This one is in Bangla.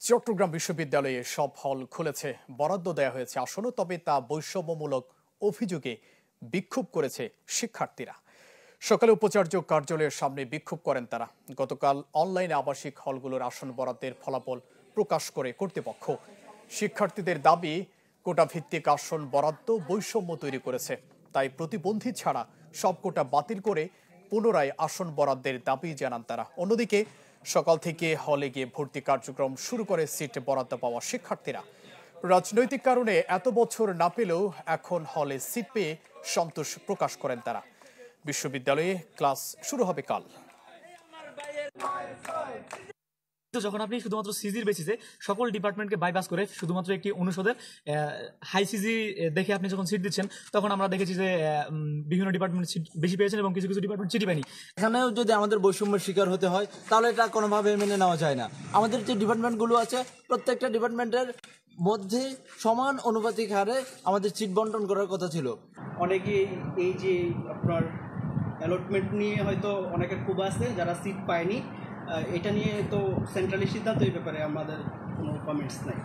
চট্টগ্রাম বিশ্ববিদ্যালয়ে সব হল খুলেছে, বরাদ্দ দেয়া হয়েছে আসনও, তবে তা বৈষম্যমূলক অভিযোগে বিক্ষোভ করেছে শিক্ষার্থীরা। সকালে উপাচার্য কার্যালয়ের সামনে বিক্ষোভ করেন তারা। গতকাল অনলাইনে আবাসিক হলগুলোর আসন বরাদ্দের ফলাফল প্রকাশ করে কর্তৃপক্ষ। শিক্ষার্থীদের দাবি, কোটা ভিত্তিক আসন বরাদ্দ বৈষম্য তৈরি করেছে, তাই প্রতিবন্ধী ছাড়া সব কোটা বাতিল করে পুনরায় আসন বরাদ্দের দাবি জানান তারা। অন্যদিকে সকাল থেকে হলে গিয়ে ভর্তি কার্যক্রম শুরু করে সিট বরাদ্দ পাওয়া শিক্ষার্থীরা। রাজনৈতিক কারণে এত বছর না পেলেও এখন হলে সিট পেয়ে সন্তোষ প্রকাশ করেন তারা। বিশ্ববিদ্যালয়ে ক্লাস শুরু হবে কাল। যখন আপনি শুধুমাত্র সিজির বেসিসে সকল ডিপার্টমেন্টকে বাইপাস করে শুধুমাত্র একটি অনুষদের হাই সিজি দেখে আপনি যখন সিট দিচ্ছেন, তখন আমরা দেখেছি যে বিভিন্ন ডিপার্টমেন্ট সিট বেশি পেয়েছেন এবং কিছু কিছু ডিপার্টমেন্ট সিটই পায়নি। এখানেও যদি আমাদের বৈষম্যের শিকার হতে হয়, তাহলে এটা কোনোভাবে মেনে নেওয়া যায় না। আমাদের যে ডিপার্টমেন্টগুলো আছে, প্রত্যেকটা ডিপার্টমেন্টের মধ্যে সমান অনুপাতিক হারে আমাদের সিট বন্টন করার কথা ছিল। অনেকেই এই যে আপনার অ্যালটমেন্ট নিয়ে হয়তো অনেকের খুব আছে, যারা সিট পায়নি, এটা নিয়ে তো সেন্ট্রালি সিদ্ধান্ত, এই ব্যাপারে আমাদের কোনো কমেন্টস নাই।